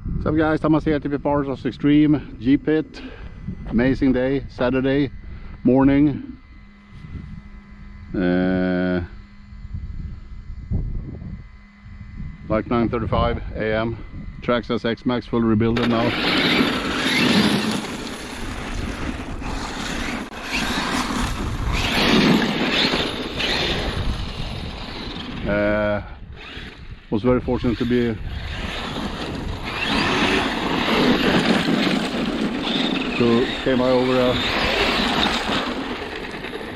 What's up guys, Thomas here, TP Parts Rc-Xtreme, G-Pit. Amazing day, Saturday morning. Like 9:35 AM. Traxxas XMAXX full rebuilded now. Was very fortunate to came over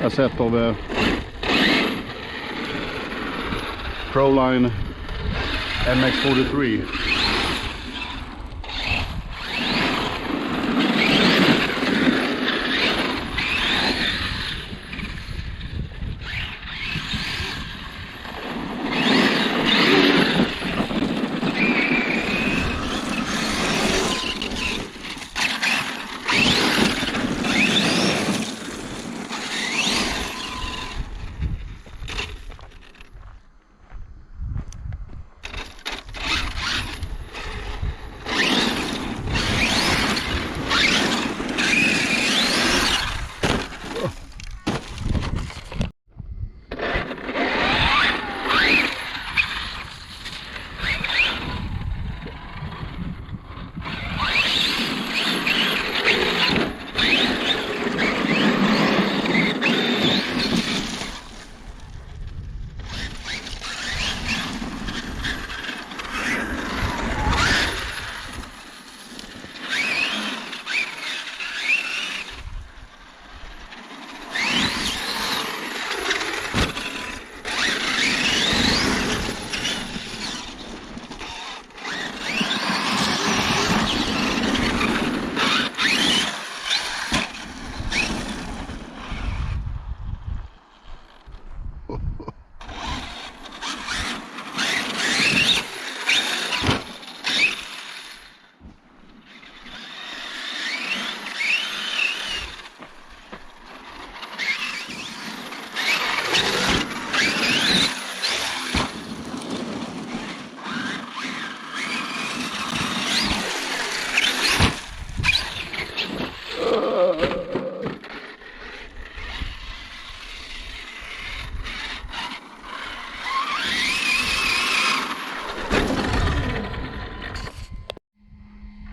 a set of Proline MX43.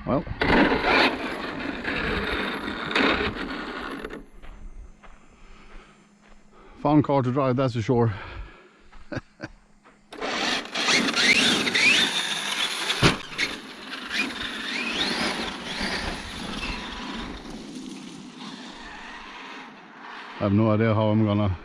Well, fun car to drive, that's for sure. I have no idea how I'm gonna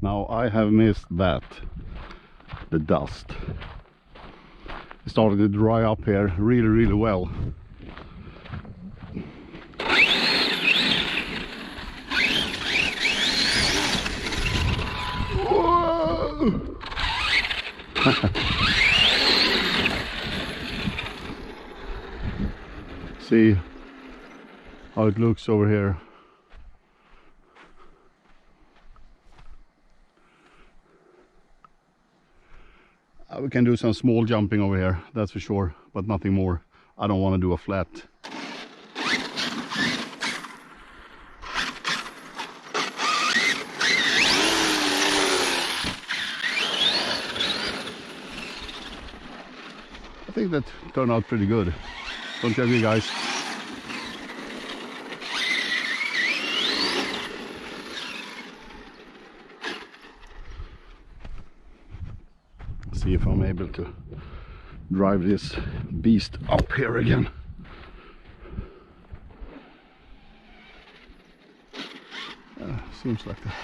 Now I have missed that, the dust. It started to dry up here really well. Whoa! See how it looks over here. We can do some small jumping over here, that's for sure, but nothing more. I don't want to do a flat. I think that turned out pretty good. Don't you agree, guys? See if I'm able to drive this beast up here again. Seems like that.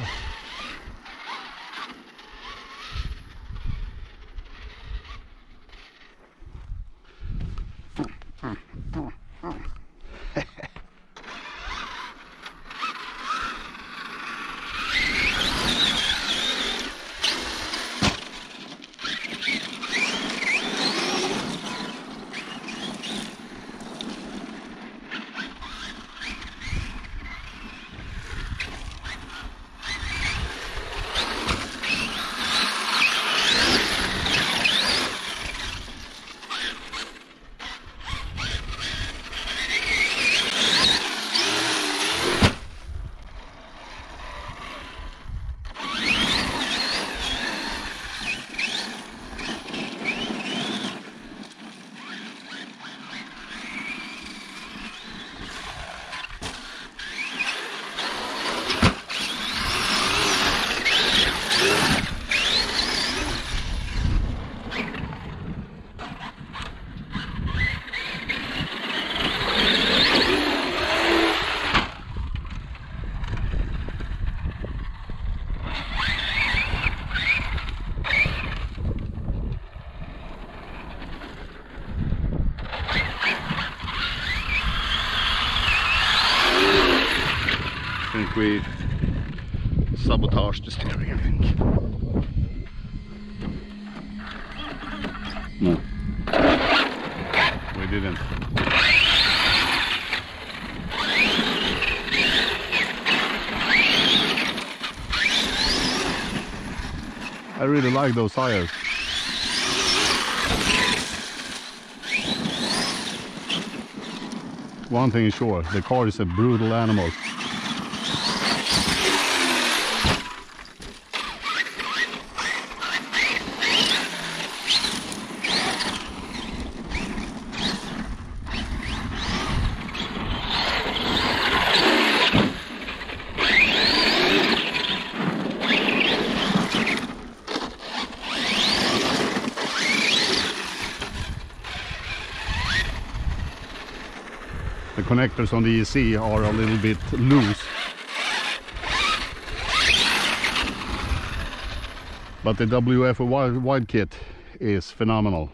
we sabotaged the steering, I think. No, we didn't. I really like those tires. One thing is sure, the car is a brutal animal. The connectors on the EC are a little bit loose, but the WFO Wide KIT is phenomenal.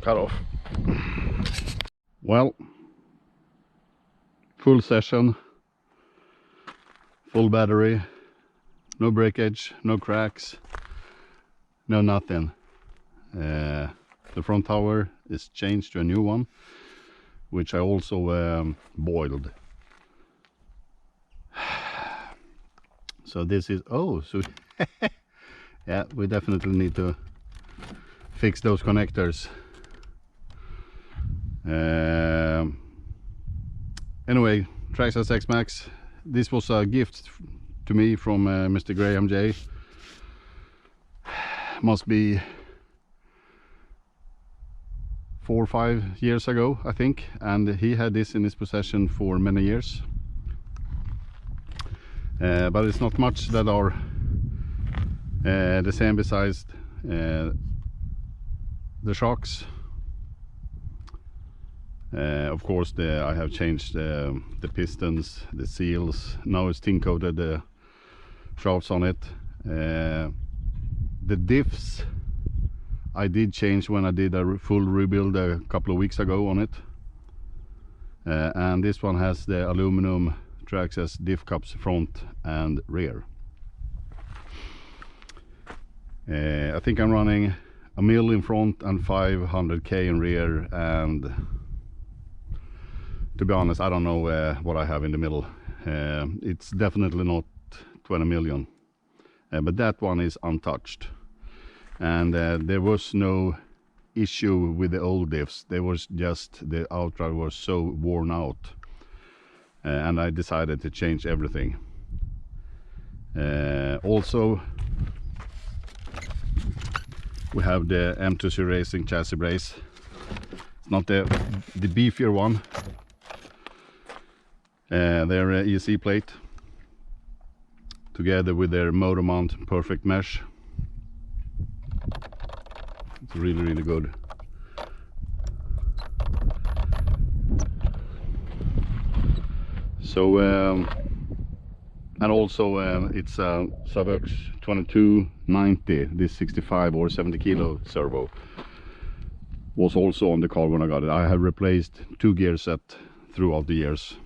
Cut off. Well, full session, full battery, no breakage, no cracks, no nothing. The front tower is changed to a new one, which I also boiled. So this is, oh, so yeah, we definitely need to fix those connectors. Anyway, Traxxas XMAXX, this was a gift to me from Mr. Graham J. Must be 4 or 5 years ago, I think, and he had this in his possession for many years. But it's not much that are the same besides the shocks. Of course, I have changed the pistons, the seals. Now it's tin coated shafts on it. The diffs I did change when I did a full rebuild a couple of weeks ago on it. And this one has the aluminum Traxxas diff cups front and rear. I think I'm running 1 mil in front and 500k in rear, and to be honest, I don't know what I have in the middle. It's definitely not 20 million, but that one is untouched, and there was no issue with the old diffs. There was just the outrider was so worn out, and I decided to change everything. Also, we have the M2C Racing Chassibrace. It's not the beefier one. Their EC plate together with their Motormount perfectmesh. It's really good. So and also it's a Savux 2290, this 65 or 70 kilo servo was also on the car when I got it. I have replaced 2 gear set throughout the years.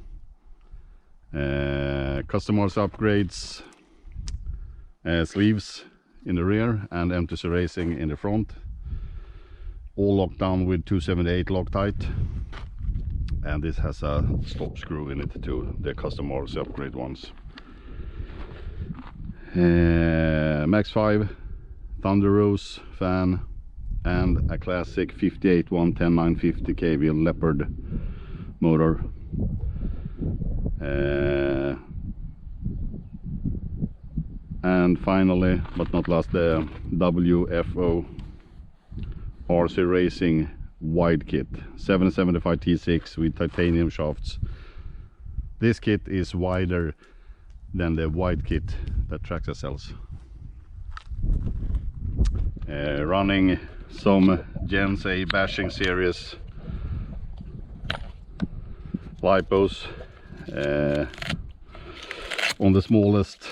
Customers upgrades, sleeves in the rear and M2C Racing in the front, all locked down with 278 Loctite, and this has a stop screw in it too, the custom RC upgrade ones. Max 5 Thunderoos fan and a classic 58 110 950 kV Leopard motor. And finally, but not last, the WFO RC Racing Wide KIT 775 T6 with titanium shafts. This kit is wider than the wide kit that Traxxas sells. Running some Gen A bashing series lipos on the smallest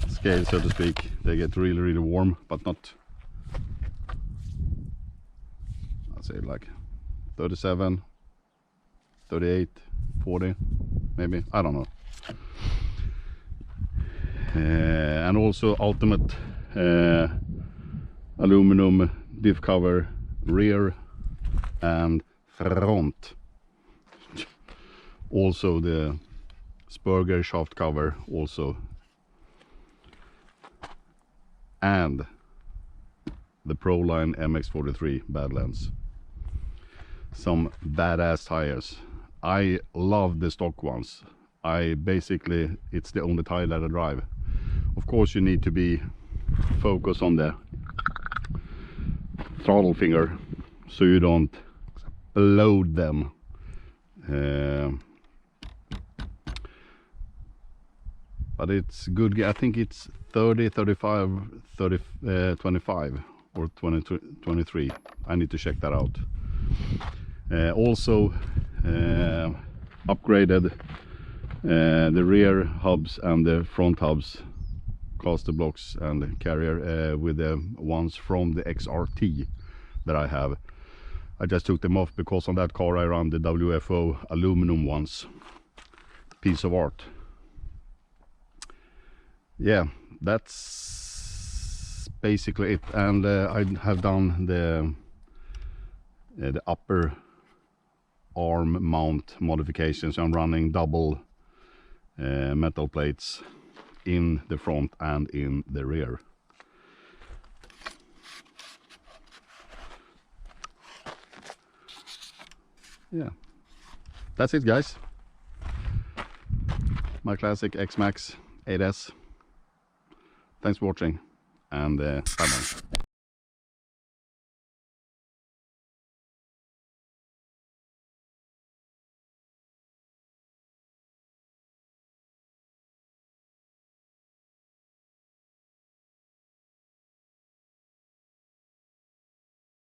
scale, so to speak. They get really warm, but not, I'd say like 37, 38, 40 maybe, I don't know. And also ultimate aluminum diff cover rear and front. Also the Spurger shaft cover also, and the Proline MX43 Badlands. Some badass tires. I love the stock ones. It's the only tire that I drive. Of course you need to be focused on the throttle finger so you don't load them. But it's good. I think it's 30, 35, 30, 25 or 20, 23. I need to check that out. Also upgraded the rear hubs and the front hubs, caster blocks and carrier with the ones from the XRT that I have. I just took them off because on that car I run the WFO aluminum ones. Piece of art. Yeah, that's basically it. And I have done the upper arm mount modifications. I'm running double metal plates in the front and in the rear. Yeah, that's it guys. My classic XMAXX 8S. Thanks for watching, and bye bye.